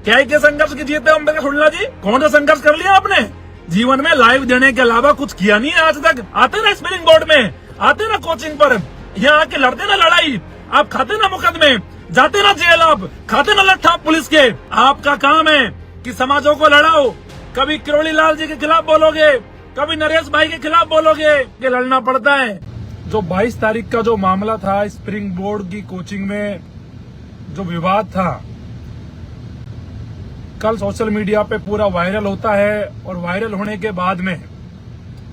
क्या के संघर्ष की जीत है अम्बेडकर खुल्ला जी? कौन सा संघर्ष कर लिया आपने? जीवन में लाइव देने के अलावा कुछ किया नहीं है आज तक। आते ना स्पिरिंग बोर्ड में, आते ना कोचिंग पर, यहाँ आके लड़ते ना लड़ाई, आप खाते ना मुकदमे, जाते ना जेल, आप खाते ना लट्ठा पुलिस के। आपका काम है कि समाजों को लड़ाओ। कभी किरोड़ी लाल जी के खिलाफ बोलोगे, कभी नरेश भाई के खिलाफ बोलोगे, ये लड़ना पड़ता है। जो 22 तारीख का जो मामला था स्प्रिंग बोर्ड की कोचिंग में, जो विवाद था, कल सोशल मीडिया पे पूरा वायरल होता है। और वायरल होने के बाद में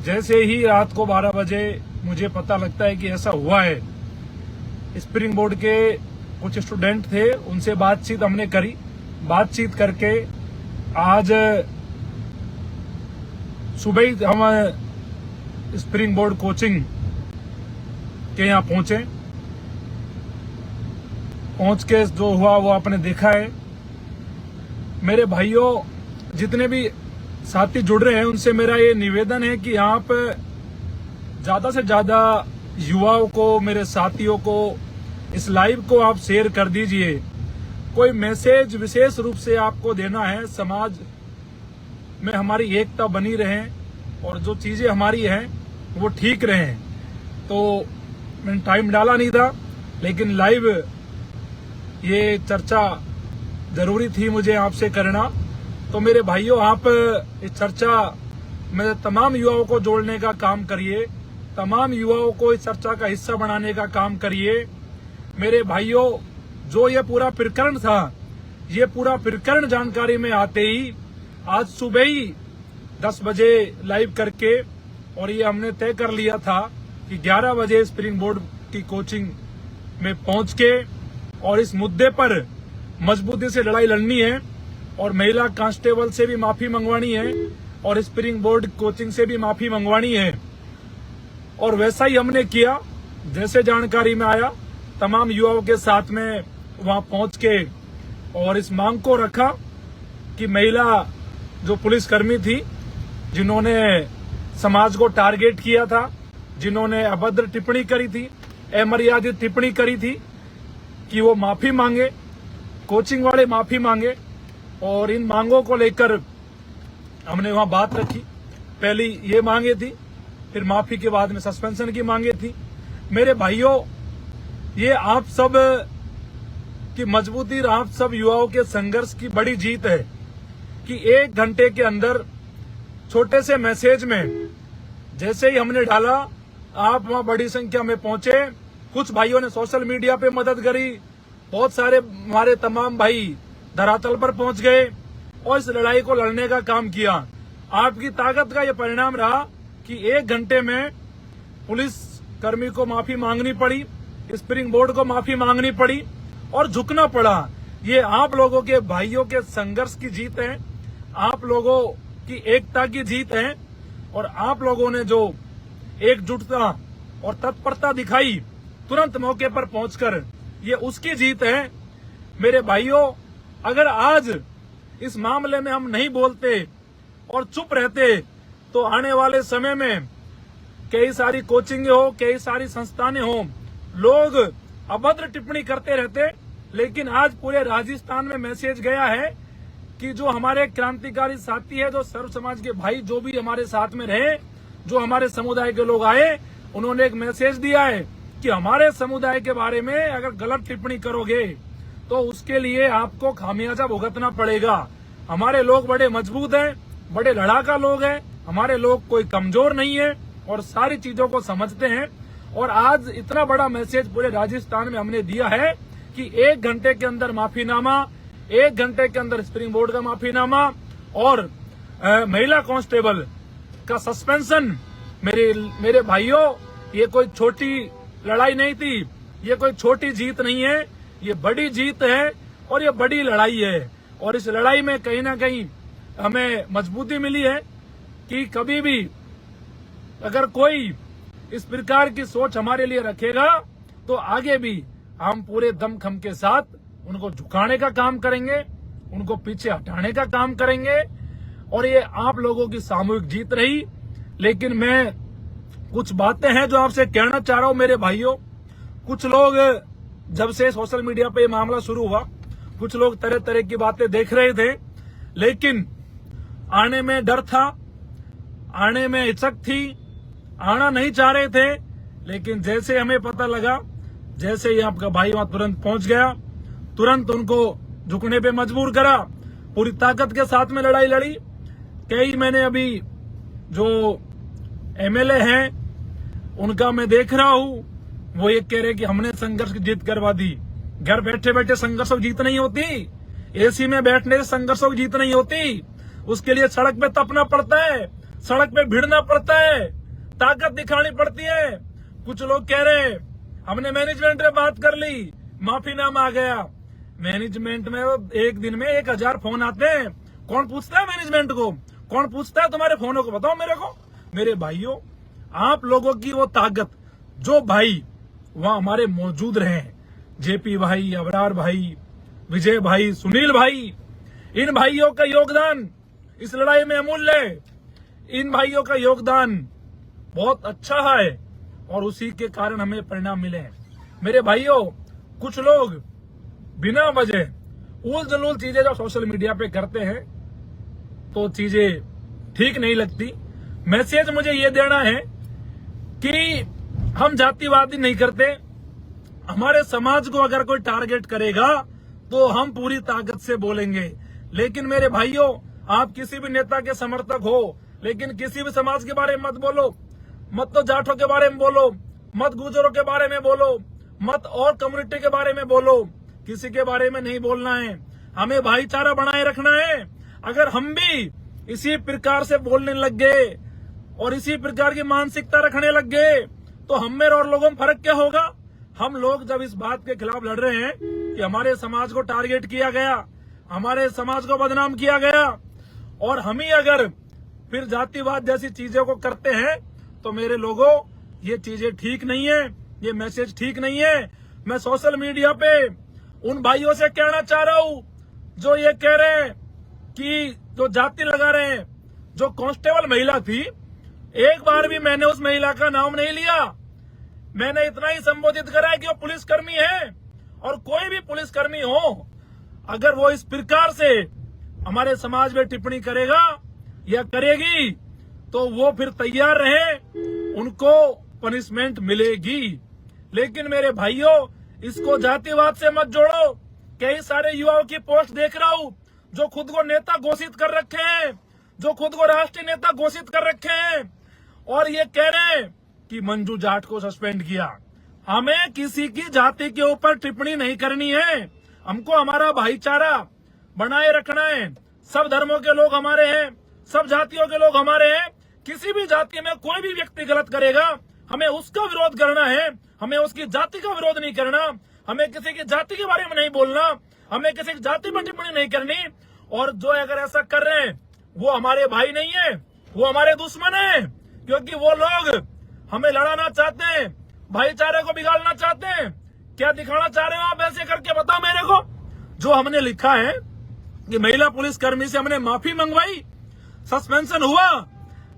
जैसे ही रात को 12 बजे मुझे पता लगता है कि ऐसा हुआ है, स्प्रिंग बोर्ड के कुछ स्टूडेंट थे, उनसे बातचीत हमने करी। बातचीत करके आज सुबह ही हम स्प्रिंग बोर्ड कोचिंग के यहाँ पहुंचे। पहुंच के जो हुआ वो आपने देखा है। मेरे भाइयों, जितने भी साथी जुड़ रहे हैं, उनसे मेरा ये निवेदन है कि यहाँ पे ज्यादा से ज्यादा युवाओं को, मेरे साथियों को इस लाइव को आप शेयर कर दीजिए। कोई मैसेज विशेष रूप से आपको देना है, समाज में हमारी एकता बनी रहे और जो चीजें हमारी हैं वो ठीक रहें। तो मैंने टाइम डाला नहीं था, लेकिन लाइव ये चर्चा जरूरी थी मुझे आपसे करना। तो मेरे भाइयों, आप इस चर्चा में तमाम युवाओं को जोड़ने का काम करिए, तमाम युवाओं को इस चर्चा का हिस्सा बनाने का काम करिए। मेरे भाइयों, जो ये पूरा प्रकरण था, ये पूरा प्रकरण जानकारी में आते ही आज सुबह ही 10 बजे लाइव करके, और ये हमने तय कर लिया था कि 11 बजे स्प्रिंग बोर्ड की कोचिंग में पहुंच के और इस मुद्दे पर मजबूती से लड़ाई लड़नी है और महिला कांस्टेबल से भी माफी मंगवानी है और स्प्रिंग बोर्ड कोचिंग से भी माफी मंगवानी है। और वैसा ही हमने किया। जैसे जानकारी में आया, तमाम युवाओं के साथ में वहां पहुंच के और इस मांग को रखा कि महिला जो पुलिसकर्मी थी, जिन्होंने समाज को टारगेट किया था, जिन्होंने अभद्र टिप्पणी करी थी, अमर्यादित टिप्पणी करी थी, कि वो माफी मांगे, कोचिंग वाले माफी मांगे। और इन मांगों को लेकर हमने वहां बात रखी। पहली ये मांगे थी, फिर माफी के बाद में सस्पेंशन की मांगे थी। मेरे भाइयों, ये आप सब की मजबूती और आप सब युवाओं के संघर्ष की बड़ी जीत है कि 1 घंटे के अंदर छोटे से मैसेज में जैसे ही हमने डाला, आप वहां बड़ी संख्या में पहुंचे। कुछ भाइयों ने सोशल मीडिया पे मदद करी, बहुत सारे हमारे तमाम भाई धरातल पर पहुंच गए और इस लड़ाई को लड़ने का काम किया। आपकी ताकत का यह परिणाम रहा कि 1 घंटे में पुलिस कर्मी को माफी मांगनी पड़ी, स्प्रिंग बोर्ड को माफी मांगनी पड़ी और झुकना पड़ा। ये आप लोगों के भाइयों के संघर्ष की जीत है, आप लोगों की एकता की जीत है और आप लोगों ने जो एकजुटता और तत्परता दिखाई तुरंत मौके पर पहुंचकर, ये उसकी जीत है। मेरे भाइयों, अगर आज इस मामले में हम नहीं बोलते और चुप रहते, तो आने वाले समय में कई सारी कोचिंग हो, कई सारी संस्थानें हो, लोग अभद्र टिप्पणी करते रहते। लेकिन आज पूरे राजस्थान में मैसेज गया है कि जो हमारे क्रांतिकारी साथी है, जो सर्व समाज के भाई, जो भी हमारे साथ में रहे, जो हमारे समुदाय के लोग आए, उन्होंने एक मैसेज दिया है कि हमारे समुदाय के बारे में अगर गलत टिप्पणी करोगे तो उसके लिए आपको खामियाजा भुगतना पड़ेगा। हमारे लोग बड़े मजबूत हैं, बड़े लड़ाका लोग हैं, हमारे लोग कोई कमजोर नहीं है और सारी चीजों को समझते हैं। और आज इतना बड़ा मैसेज पूरे राजस्थान में हमने दिया है कि 1 घंटे के अंदर माफीनामा, 1 घंटे के अंदर स्प्रिंग बोर्ड का माफीनामा और महिला कांस्टेबल का सस्पेंशन। मेरे भाइयों, ये कोई छोटी लड़ाई नहीं थी, ये कोई छोटी जीत नहीं है, ये बड़ी जीत है और ये बड़ी लड़ाई है। और इस लड़ाई में कहीं ना कहीं हमें मजबूती मिली है कि कभी भी अगर कोई इस प्रकार की सोच हमारे लिए रखेगा, तो आगे भी हम पूरे दमखम के साथ उनको झुकाने का काम करेंगे, उनको पीछे हटाने का काम करेंगे। और ये आप लोगों की सामूहिक जीत रही। लेकिन मैं कुछ बातें हैं जो आपसे कहना चाह रहा हूं मेरे भाइयों। कुछ लोग, जब से सोशल मीडिया पे ये मामला शुरू हुआ, कुछ लोग तरह तरह की बातें देख रहे थे, लेकिन आने में डर था, आने में हिचक थी, आना नहीं चाह रहे थे। लेकिन जैसे हमें पता लगा, जैसे ही आपका भाई वहां तुरंत पहुंच गया, तुरंत उनको झुकने पे मजबूर करा, पूरी ताकत के साथ में लड़ाई लड़ी। कई मैंने अभी जो एमएलए हैं उनका मैं देख रहा हूं, वो ये कह रहे कि हमने संघर्ष की जीत करवा दी। घर बैठे बैठे संघर्षों की जीत नहीं होती, एसी में बैठने से संघर्षों की जीत नहीं होती। उसके लिए सड़क पे तपना पड़ता है, सड़क पे भिड़ना पड़ता है, ताकत दिखानी पड़ती है। कुछ लोग कह रहे हमने मैनेजमेंट में बात कर ली, माफीनामा आ गया। मैनेजमेंट में एक दिन में 1000 फोन आते हैं, कौन पूछता है मैनेजमेंट को? कौन पूछता है तुम्हारे फोनों को? बताओ मेरे को। मेरे भाइयों, आप लोगों की वो ताकत, जो भाई वहां हमारे मौजूद रहे, जेपी भाई, अबरार भाई, विजय भाई, सुनील भाई, इन भाइयों का योगदान इस लड़ाई में अमूल्य है। इन भाइयों का योगदान बहुत अच्छा है और उसी के कारण हमें परिणाम मिले हैं। मेरे भाइयों, कुछ लोग बिना वजह उल जलूल चीजें जो सोशल मीडिया पे करते हैं, तो चीजें ठीक नहीं लगती। मैसेज मुझे ये देना है कि हम जातिवादी नहीं करते। हमारे समाज को अगर कोई टारगेट करेगा तो हम पूरी ताकत से बोलेंगे। लेकिन मेरे भाइयों, आप किसी भी नेता के समर्थक हो, लेकिन किसी भी समाज के बारे में मत बोलो, मत तो जाटों के बारे में बोलो, मत गुजरों के बारे में बोलो, मत और कम्युनिटी के बारे में बोलो, किसी के बारे में नहीं बोलना है। हमें भाईचारा बनाए रखना है। अगर हम भी इसी प्रकार से बोलने लग गए और इसी प्रकार की मानसिकता रखने लग गए, तो हम में और लोगों में फर्क क्या होगा? हम लोग जब इस बात के खिलाफ लड़ रहे हैं कि हमारे समाज को टारगेट किया गया, हमारे समाज को बदनाम किया गया, और हम ही अगर फिर जातिवाद जैसी चीजों को करते हैं, तो मेरे लोगों, ये चीजें ठीक नहीं है, ये मैसेज ठीक नहीं है। मैं सोशल मीडिया पे उन भाइयों से कहना चाह रहा हूं जो ये कह रहे हैं कि जो जाति लगा रहे हैं, जो कांस्टेबल महिला थी, एक बार भी मैंने उस महिला का नाम नहीं लिया। मैंने इतना ही संबोधित करा है कि वो पुलिसकर्मी है, और कोई भी पुलिसकर्मी हो, अगर वो इस प्रकार से हमारे समाज में टिप्पणी करेगा या करेगी, तो वो फिर तैयार रहे, उनको पनिशमेंट मिलेगी। लेकिन मेरे भाइयों, इसको जातिवाद से मत जोड़ो। कई सारे युवाओं की पोस्ट देख रहा हूं जो खुद को नेता घोषित कर रखे हैं, जो खुद को राष्ट्रीय नेता घोषित कर रखे हैं, और ये कह रहे हैं कि मंजू जाट को सस्पेंड किया। हमें किसी की जाति के ऊपर टिप्पणी नहीं करनी है। हमको हमारा भाईचारा बनाए रखना है। सब धर्मों के लोग हमारे हैं, सब जातियों के लोग हमारे हैं। किसी भी जाति में कोई भी व्यक्ति गलत करेगा, हमें उसका विरोध करना है, हमें उसकी जाति का विरोध नहीं करना, हमें किसी की जाति के बारे में नहीं बोलना, हमें किसी की जाति पर टिप्पणी नहीं करनी। और जो अगर ऐसा कर रहे हैं, वो हमारे भाई नहीं है, वो हमारे दुश्मन है, क्योंकि वो लोग हमें लड़ाना चाहते हैं, भाईचारे को बिगाड़ना चाहते हैं। क्या दिखाना चाह रहे हो आप? ऐसे करके बताओ मेरे को। जो हमने लिखा है कि महिला पुलिसकर्मी से हमने माफी मंगवाई, सस्पेंशन हुआ,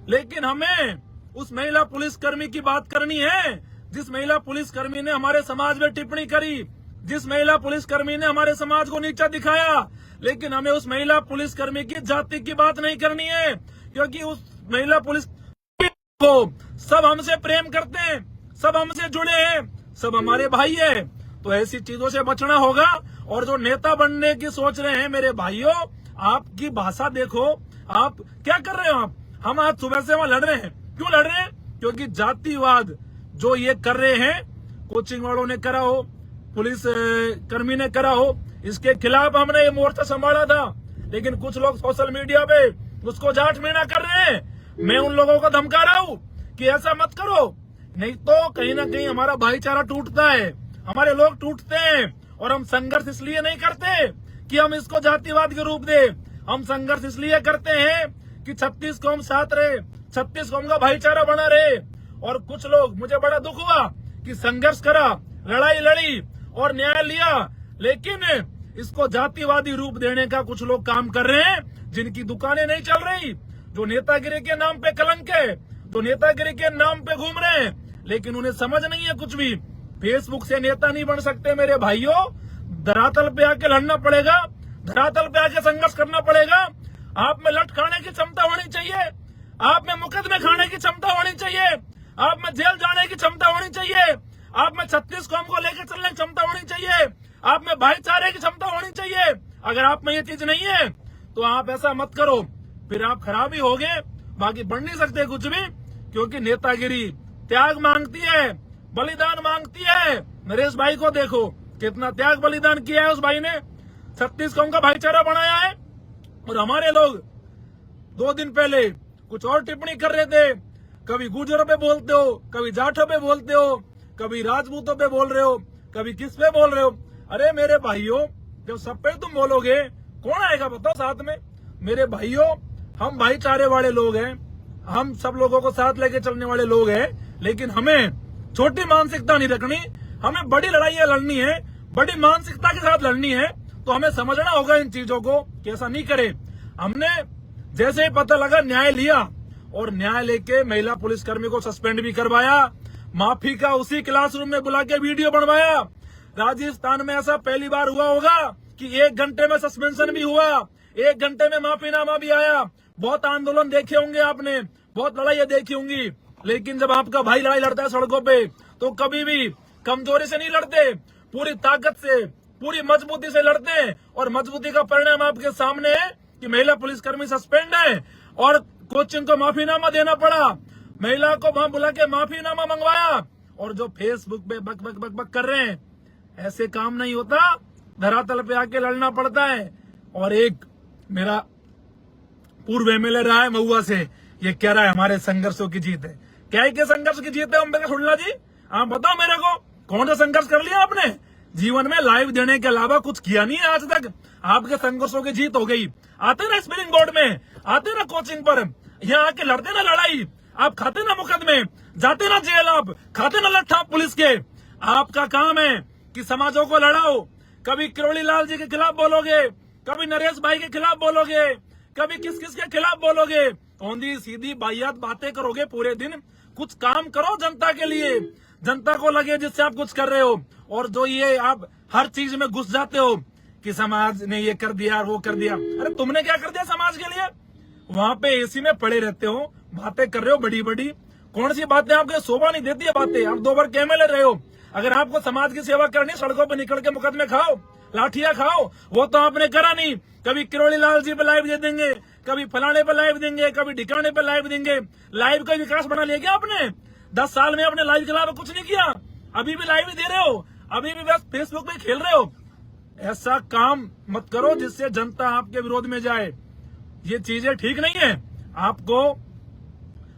लेकिन हमें उस महिला पुलिसकर्मी की बात करनी है जिस महिला पुलिसकर्मी ने हमारे समाज में टिप्पणी करी, जिस महिला पुलिसकर्मी ने हमारे समाज को नीचा दिखाया। लेकिन हमें उस महिला पुलिसकर्मी की जाति की बात नहीं करनी है, क्योंकि उस महिला पुलिस को सब हमसे प्रेम करते हैं, सब हमसे जुड़े हैं, सब हमारे भाई है। तो ऐसी चीजों से बचना होगा। और जो नेता बनने की सोच रहे हैं, मेरे भाइयों, आपकी भाषा देखो, आप क्या कर रहे हो? हम आज सुबह से वहां लड़ रहे हैं। क्यों लड़ रहे हैं? क्योंकि जातिवाद जो ये कर रहे हैं, कोचिंग वालों ने करा हो, पुलिस कर्मी ने करा हो, इसके खिलाफ हमने ये मोर्चा संभाला था। लेकिन कुछ लोग सोशल मीडिया पे उसको जाट मीणा कर रहे हैं। मैं उन लोगों को धमका रहा हूँ कि ऐसा मत करो, नहीं तो कहीं ना कहीं हमारा भाईचारा टूटता है, हमारे लोग टूटते हैं। और हम संघर्ष इसलिए नहीं करते कि हम इसको जातिवाद के रूप दे, हम संघर्ष इसलिए करते हैं कि 36 कौम साथ रहे, 36 कौम का भाईचारा बना रहे। और कुछ लोग, मुझे बड़ा दुख हुआ कि संघर्ष करा, लड़ाई लड़ी और न्याय लिया, लेकिन इसको जातिवादी रूप देने का कुछ लोग काम कर रहे हैं, जिनकी दुकानें नहीं चल रही, जो नेतागिरी के नाम पे कलंक है, तो नेतागिरी के नाम पे घूम रहे हैं, लेकिन उन्हें समझ नहीं है कुछ भी। फेसबुक से नेता नहीं बन सकते मेरे भाइयों, धरातल पे आके लड़ना पड़ेगा, धरातल पे आके संघर्ष करना पड़ेगा। आप में लट खाने की क्षमता होनी चाहिए, आप में मुकदमे खाने की क्षमता होनी चाहिए, आप में जेल जाने की क्षमता होनी चाहिए, आप में 36 कौम को लेकर चलने की क्षमता होनी चाहिए, आप में भाईचारे की क्षमता होनी चाहिए। अगर आप में ये चीज नहीं है तो आप ऐसा मत करो, फिर आप खराब ही होगे, बाकी बढ़ नहीं सकते कुछ भी। क्योंकि नेतागिरी त्याग मांगती है, बलिदान मांगती है। नरेश भाई को देखो, कितना त्याग बलिदान किया है उस भाई ने, 36 कौम का भाईचारा बनाया है। और हमारे लोग 2 दिन पहले कुछ और टिप्पणी कर रहे थे, कभी गुर्जरों पे बोलते हो, कभी जाटों पे बोलते हो, कभी राजपूतों पे बोल रहे हो, कभी किस पे बोल रहे हो। अरे मेरे भाइयों, जब सब पे तुम बोलोगे कौन आएगा बताओ साथ में। मेरे भाइयों, हम भाईचारे वाले लोग हैं, हम सब लोगों को साथ लेके चलने वाले लोग हैं, लेकिन हमें छोटी मानसिकता नहीं रखनी, हमें बड़ी लड़ाइयां लड़नी है, बड़ी मानसिकता के साथ लड़नी है। तो हमें समझना होगा इन चीजों को कि ऐसा नहीं करे। हमने जैसे ही पता लगा न्याय लिया, और न्याय लेके महिला पुलिसकर्मी को सस्पेंड भी करवाया, माफी का उसी क्लासरूम में बुला के वीडियो बनवाया। राजस्थान में ऐसा पहली बार हुआ होगा कि 1 घंटे में सस्पेंशन भी हुआ, 1 घंटे में माफीनामा भी आया। बहुत आंदोलन देखे होंगे आपने, बहुत लड़ाइयां देखी होंगी, लेकिन जब आपका भाई लड़ाई लड़ता है सड़कों पे तो कभी भी कमजोरी से नहीं लड़ते, पूरी ताकत से, पूरी मजबूती से लड़ते हैं। और मजबूती का परिणाम आपके सामने है कि महिला पुलिसकर्मी सस्पेंड है और कोचिंग को माफीनामा देना पड़ा, महिला को वहां बुला के माफीनामा मंगवाया। और जो फेसबुक पे बक बक बक बक कर रहे हैं, ऐसे काम नहीं होता, धरातल पे आके लड़ना पड़ता है। और एक मेरा पूर्व एमएलए रहा है महुआ से, ये कह रहा है हमारे संघर्षों की जीत है। क्या है कि संघर्ष की जीत है अम्बेडकर शुक्ला जी? आप बताओ मेरे को, कौन सा संघर्ष कर लिया आपने? जीवन में लाइव देने के अलावा कुछ किया नहीं है आज तक। आपके संघर्षों की जीत हो गई। आते ना स्पिरिंग बोर्ड में, आते ना कोचिंग पर, यहाँ आके लड़ते ना लड़ाई, आप खाते ना मुकदमे, जाते ना जेल, आप खाते ना लट्ठा पुलिस के। आपका काम है कि समाजों को लड़ाओ। कभी किरोड़ी लाल जी के खिलाफ बोलोगे, कभी नरेश भाई के खिलाफ बोलोगे, कभी किस किस के खिलाफ बोलोगे, औंधी सीधी बाहियात बातें करोगे पूरे दिन। कुछ काम करो जनता के लिए, जनता को लगे जिससे आप कुछ कर रहे हो। और जो ये आप हर चीज में घुस जाते हो कि समाज ने ये कर दिया वो कर दिया, अरे तुमने क्या कर दिया समाज के लिए? वहां पे एसी में पड़े रहते हो, बातें कर रहे हो बड़ी बड़ी। कौन सी बातें आपको शोभा नहीं देती है बातें? आप 2 बार एमएलए रहे हो। अगर आपको समाज की सेवा करनी, सड़कों पे निकल के मुकदमे खाओ, लाठियां खाओ, वो तो आपने करा नहीं। कभी किरोड़ी लाल जी पे लाइव दे देंगे, कभी फलाने पे लाइव देंगे, कभी ढिकाने पे लाइव देंगे। लाइव का विकास बना लिया क्या आपने? 10 साल में आपने लाइव के अलावा कुछ नहीं किया, अभी भी लाइव ही दे रहे हो, अभी भी बस फेसबुक पे खेल रहे हो। ऐसा काम मत करो जिससे जनता आपके विरोध में जाए, ये चीजें ठीक नहीं है। आपको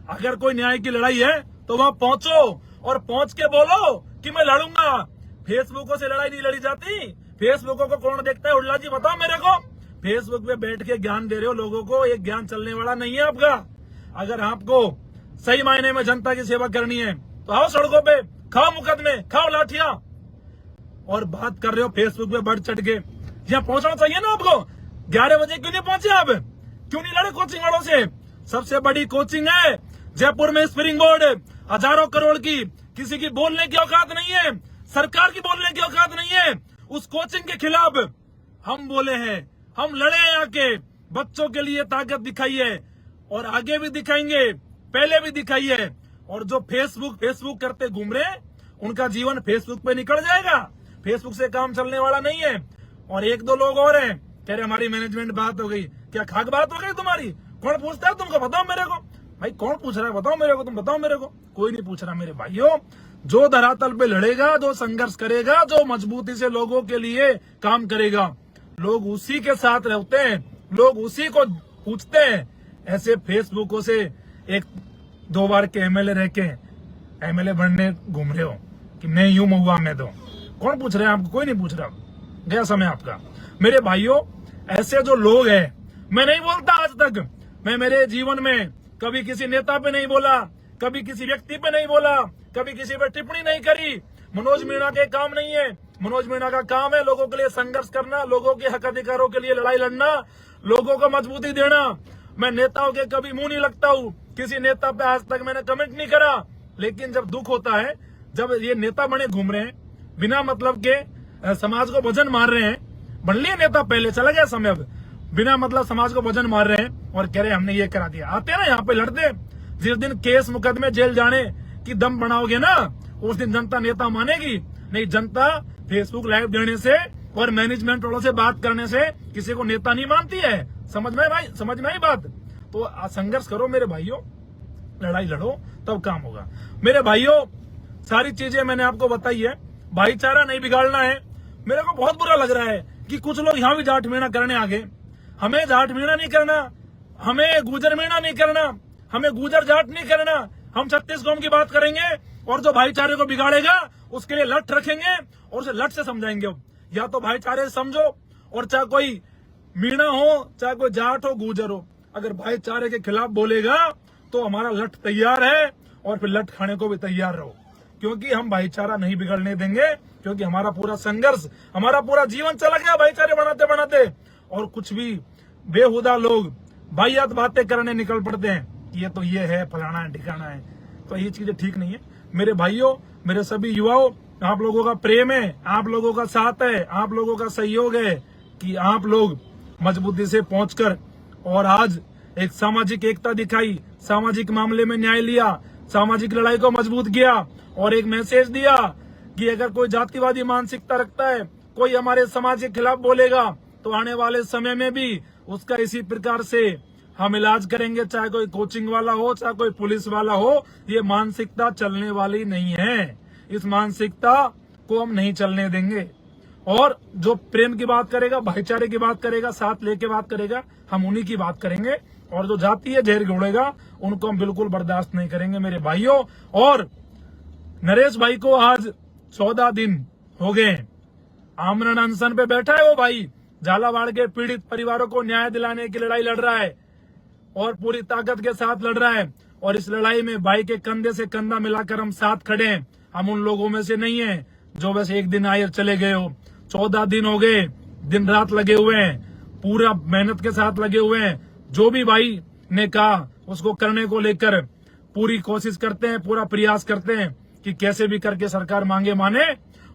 अगर कोई न्याय की लड़ाई है तो वहां पहुंचो और पहुंच के बोलो कि मैं लड़ूंगा। फेसबुकों से लड़ाई नहीं लड़ी जाती। फेसबुकों को कौन देखता है उल्ला जी बताओ मेरे को? फेसबुक पे बैठ के ज्ञान दे रहे हो लोगों को, ये ज्ञान चलने वाला नहीं है आपका। अगर आपको सही मायने में जनता की सेवा करनी है तो आओ सड़कों पे, खाओ मुकदमे, खाओ लाठियां। और बात कर रहे हो फेसबुक पे बढ़ चढ़ के, यहाँ पहुंचना चाहिए ना आपको। 11 बजे क्यों नहीं पहुंचे आप? क्यों नहीं लड़े कोचिंग वालों से? सबसे बड़ी कोचिंग है जयपुर में स्प्रिंग बोर्ड, हजारों करोड़ की, किसी की बोलने की औकात नहीं है, सरकार की बोलने की औकात नहीं है। उस कोचिंग के खिलाफ हम बोले हैं, हम लड़े हैं, आके बच्चों के लिए ताकत दिखाई है और आगे भी दिखाएंगे, पहले भी दिखाई है। और जो फेसबुक करते घूम रहे हैं, उनका जीवन फेसबुक पे निकल जाएगा। फेसबुक से काम चलने वाला नहीं है। और 1-2 लोग और हैं, कह रहे हमारी मैनेजमेंट बात हो गई। क्या खाक बात हो गई तुम्हारी? कौन पूछता है तुमको? बताओ मेरे को भाई, कौन पूछ रहा है? बताओ मेरे को, तुम बताओ मेरे को। कोई नहीं पूछ रहा मेरे भाइयों। जो धरातल पे लड़ेगा, जो संघर्ष करेगा, जो मजबूती से लोगों के लिए काम करेगा, लोग उसी के साथ रहते हैं, लोग उसी को पूछते हैं। ऐसे फेसबुकों से 1-2 बार के एमएलए रह के एमएलए बनने घूम रहे हो कि मैं यूं महुआ में दो, कौन पूछ रहे हैं आपको? कोई नहीं पूछ रहा। गया समय आपका। मेरे भाइयों, ऐसे जो लोग हैं, मैं नहीं बोलता आज तक, मैं मेरे जीवन में कभी किसी नेता पे नहीं बोला, कभी किसी व्यक्ति पे नहीं बोला, कभी किसी पे टिप्पणी नहीं करी। मनोज मीणा के काम नहीं है। मनोज मीणा का काम है लोगों के लिए संघर्ष करना, लोगों के हक अधिकारों के लिए लड़ाई लड़ना, लोगों को मजबूती देना। मैं नेताओं के कभी मुंह नहीं लगता हूँ, किसी नेता पे आज तक मैंने कमेंट नहीं करा। लेकिन जब दुख होता है, जब ये नेता बने घूम रहे हैं बिना मतलब के, समाज को वजन मार रहे हैं, बन लिए नेता, पहले चला गया समय, अब बिना मतलब समाज को वजन मार रहे हैं और कह रहे हमने ये करा दिया। आते हैं ना यहाँ पे लड़ते, जिस दिन केस मुकदमे जेल जाने की दम बनाओगे ना, उस दिन जनता नेता मानेगी नहीं। जनता फेसबुक लाइव देने से और मैनेजमेंट वालों से बात करने से किसी को नेता नहीं मानती है। समझ में भाई, समझ में आई बात? तो संघर्ष करो मेरे भाइयों, लड़ाई लड़ो, तब काम होगा। मेरे भाइयों, सारी चीजें मैंने आपको बताई है, भाईचारा नहीं बिगाड़ना है। मेरे को बहुत बुरा लग रहा है कि कुछ लोग यहाँ भी जाट मीणा करने आ गए। हमें जाट मीणा नहीं करना, हमें गुजर मीणा नहीं करना, हमें गुजर जाट नहीं करना। हम 36 कौम की बात करेंगे और जो भाईचारे को बिगाड़ेगा उसके लिए लठ रखेंगे और उसे लठ से समझाएंगे। या तो भाईचारे से समझो, और चाहे कोई मीणा हो, चाहे कोई जाट हो, गुजर हो, अगर भाईचारे के खिलाफ बोलेगा तो हमारा लठ तैयार है और फिर लठ खाने को भी तैयार रहो, क्योंकि हम भाईचारा नहीं बिगड़ने देंगे। क्योंकि हमारा पूरा संघर्ष, हमारा पूरा जीवन चला गया भाईचारे बनाते बनाते, और कुछ भी बेहुदा लोग वाहियात बातें करने निकल पड़ते हैं, ये तो ये है, फलाना है, ठिकाना है। तो ये चीजें ठीक नहीं है। मेरे भाइयों, मेरे सभी युवाओं, आप लोगों का प्रेम है, आप लोगों का साथ है, आप लोगों का सहयोग है कि आप लोग मजबूती से पहुंचकर और आज एक सामाजिक एकता दिखाई, सामाजिक मामले में न्याय लिया, सामाजिक लड़ाई को मजबूत किया और एक मैसेज दिया कि अगर कोई जातिवादी मानसिकता रखता है, कोई हमारे समाज के खिलाफ बोलेगा, तो आने वाले समय में भी उसका इसी प्रकार से हम इलाज करेंगे। चाहे कोई कोचिंग वाला हो, चाहे कोई पुलिस वाला हो, ये मानसिकता चलने वाली नहीं है। इस मानसिकता को हम नहीं चलने देंगे। और जो प्रेम की बात करेगा, भाईचारे की बात करेगा, साथ लेके बात करेगा, हम उन्हीं की बात करेंगे। और जो जातीय जहर घोड़ेगा, उनको हम बिल्कुल बर्दाश्त नहीं करेंगे मेरे भाइयों। और नरेश भाई को आज 14 दिन हो गए, आमरण अनशन पे बैठा है वो भाई। झालावाड़ के पीड़ित परिवारों को न्याय दिलाने की लड़ाई लड़ रहा है और पूरी ताकत के साथ लड़ रहा है। और इस लड़ाई में भाई के कंधे से कंधा मिलाकर हम साथ खड़े हैं। हम उन लोगों में से नहीं है जो बस एक दिन आए और चले गए हो। 14 दिन हो गए, दिन रात लगे हुए हैं, पूरा मेहनत के साथ लगे हुए हैं। जो भी भाई ने कहा उसको करने को लेकर पूरी कोशिश करते हैं, पूरा प्रयास करते हैं कि कैसे भी करके सरकार मांगे माने।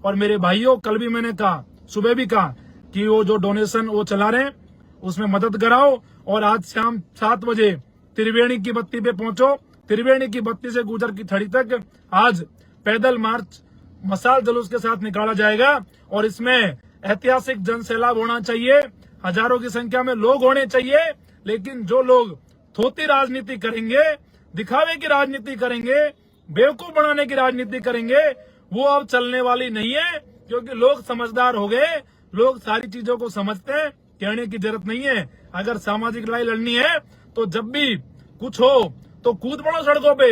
और मेरे भाइयों, कल भी मैंने कहा, सुबह भी कहा कि वो जो डोनेशन वो चला रहे हैं उसमें मदद कराओ। और आज शाम 7 बजे त्रिवेणी की बत्ती पे पहुंचो। त्रिवेणी की बत्ती से गुजर की थड़ी तक आज पैदल मार्च मशाल जुलूस के साथ निकाला जाएगा। और इसमें ऐतिहासिक जन सैलाब होना चाहिए, हजारों की संख्या में लोग होने चाहिए। लेकिन जो लोग थोती राजनीति करेंगे, दिखावे की राजनीति करेंगे, बेवकूफ बनाने की राजनीति करेंगे, वो अब चलने वाली नहीं है। क्योंकि लोग समझदार हो गए, लोग सारी चीजों को समझते हैं, कहने की जरूरत नहीं है। अगर सामाजिक लड़ाई लड़नी है तो जब भी कुछ हो तो कूद पड़ो सड़कों पे,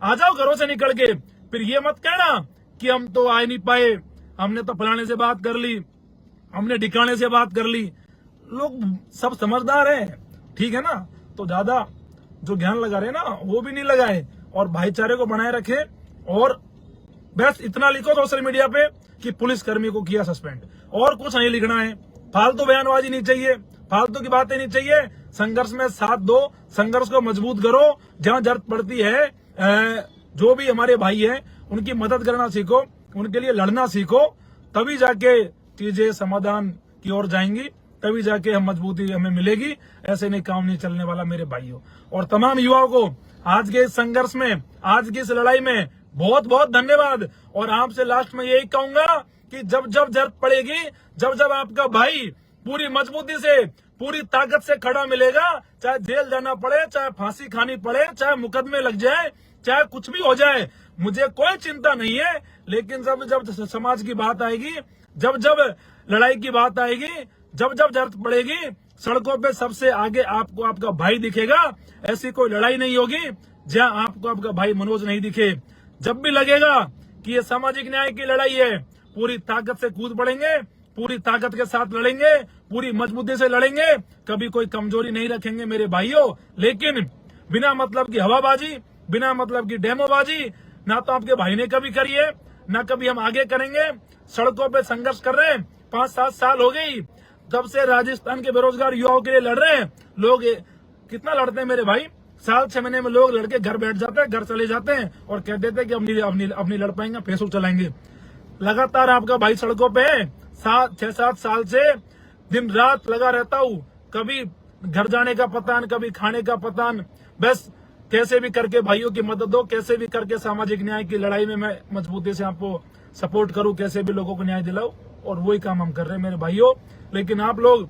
आ जाओ घरों से निकल के। फिर ये मत कहना कि हम तो आ नहीं पाए, हमने तो फलाने से बात कर ली, हमने ठिकाने से बात कर ली। लोग सब समझदार हैं, ठीक है ना? तो ज्यादा जो ज्ञान लगा रहे ना वो भी नहीं लगाए और भाईचारे को बनाए रखे। और बस इतना लिखो सोशल मीडिया पे कि पुलिस कर्मी को किया सस्पेंड, और कुछ नहीं लिखना है। फालतू बयानबाजी नहीं चाहिए, फालतू की बातें नहीं चाहिए। संघर्ष में साथ दो, संघर्ष को मजबूत करो। जहां जरूरत पड़ती है, जो भी हमारे भाई हैं उनकी मदद करना सीखो, उनके लिए लड़ना सीखो, तभी जाके चीजें समाधान की ओर जाएंगी, तभी जाके हम मजबूती हमें मिलेगी। ऐसे नहीं काम नहीं चलने वाला मेरे भाइयों। और तमाम युवाओं को आज के इस संघर्ष में, आज की इस लड़ाई में बहुत बहुत धन्यवाद। और आपसे लास्ट में यही कहूंगा कि जब जब जरूरत पड़ेगी, जब जब आपका भाई पूरी मजबूती से, पूरी ताकत से खड़ा मिलेगा, चाहे जेल जाना पड़े, चाहे फांसी खानी पड़े, चाहे मुकदमे लग जाए, चाहे कुछ भी हो जाए, मुझे कोई चिंता नहीं है। लेकिन जब जब समाज की बात आएगी, जब जब लड़ाई की बात आएगी, जब जब जरूरत पड़ेगी, सड़कों पे सबसे आगे आपको आपका भाई दिखेगा। ऐसी कोई लड़ाई नहीं होगी जहां आपको आपका भाई मनोज नहीं दिखे। जब भी लगेगा कि ये सामाजिक न्याय की लड़ाई है, पूरी ताकत से कूद पड़ेंगे, पूरी ताकत के साथ लड़ेंगे, पूरी मजबूती से लड़ेंगे, कभी कोई कमजोरी नहीं रखेंगे मेरे भाइयों। लेकिन बिना मतलब की हवाबाजी, बिना मतलब की डेमोबाजी ना तो आपके भाई ने कभी करी है, ना कभी हम आगे करेंगे। सड़कों पे संघर्ष कर रहे हैं, 5-7 साल हो गई जब से राजस्थान के बेरोजगार युवाओं के लिए लड़ रहे हैं। लोग कितना लड़ते हैं मेरे भाई, साल 6 महीने में लोग लड़के घर बैठ जाते हैं, घर चले जाते हैं और कह देते हैं कि अब नहीं लड़ पाएंगे, फेसबुक चलाएंगे। लगातार आपका भाई सड़कों पे है, 6-7 साल से दिन रात लगा रहता हूँ। कभी घर जाने का पता न, कभी खाने का पता न। बस कैसे भी करके भाइयों की मदद हो, कैसे भी करके सामाजिक न्याय की लड़ाई में मैं मजबूती से आपको सपोर्ट करूं, कैसे भी लोगों को न्याय दिलाऊं, और वही काम हम कर रहे हैं मेरे भाइयों। लेकिन आप लोग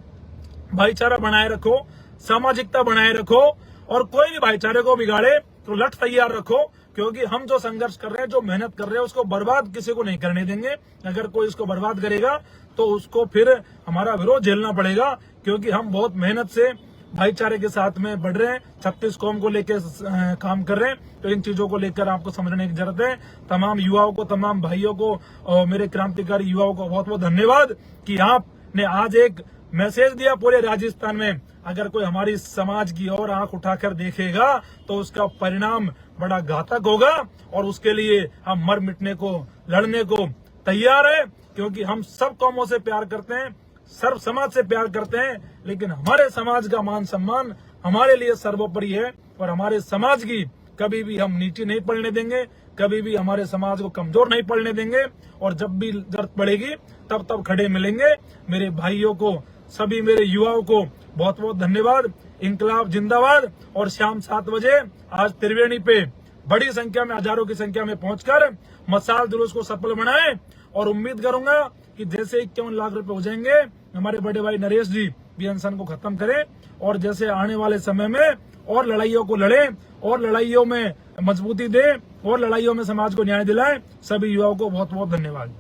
भाईचारा बनाए रखो, सामाजिकता बनाए रखो, और कोई भी भाईचारे को बिगाड़े तो लठ तैयार रखो, क्योंकि हम जो संघर्ष कर रहे हैं, जो मेहनत कर रहे हैं, उसको बर्बाद किसी को नहीं करने देंगे। अगर कोई इसको बर्बाद करेगा तो उसको फिर हमारा विरोध झेलना पड़ेगा, क्योंकि हम बहुत मेहनत से भाईचारे के साथ में बढ़ रहे हैं, 36 कौम को लेकर काम कर रहे हैं। तो इन चीजों को लेकर आपको समझने की जरूरत है। तमाम युवाओं को, तमाम भाइयों को और मेरे क्रांतिकारी युवाओं को बहुत बहुत धन्यवाद कि आपने आज एक मैसेज दिया पूरे राजस्थान में। अगर कोई हमारी समाज की ओर आंख उठाकर देखेगा तो उसका परिणाम बड़ा घातक होगा, और उसके लिए हम मर मिटने को, लड़ने को तैयार है, क्योंकि हम सब कौमों से प्यार करते हैं, सर्व समाज से प्यार करते हैं। लेकिन हमारे समाज का मान सम्मान हमारे लिए सर्वोपरि है, और हमारे समाज की कभी भी हम नीचे नहीं पड़ने देंगे, कभी भी हमारे समाज को कमजोर नहीं पड़ने देंगे। और जब भी जरूरत पड़ेगी तब तब खड़े मिलेंगे। मेरे भाइयों को, सभी मेरे युवाओं को बहुत बहुत धन्यवाद। इंकलाब जिंदाबाद। और शाम 7 बजे आज त्रिवेणी पे बड़ी संख्या में, हजारों की संख्या में पहुंचकर मशाल जुलूस को सफल बनाएं। और उम्मीद करूंगा कि जैसे 51 लाख रुपए हो जाएंगे, हमारे बड़े भाई नरेश जी भी अनशन को खत्म करें, और जैसे आने वाले समय में और लड़ाइयों को लड़ें, और लड़ाइयों में मजबूती दें, और लड़ाइयों में समाज को न्याय दिलाएं। सभी युवाओं को बहुत बहुत धन्यवाद।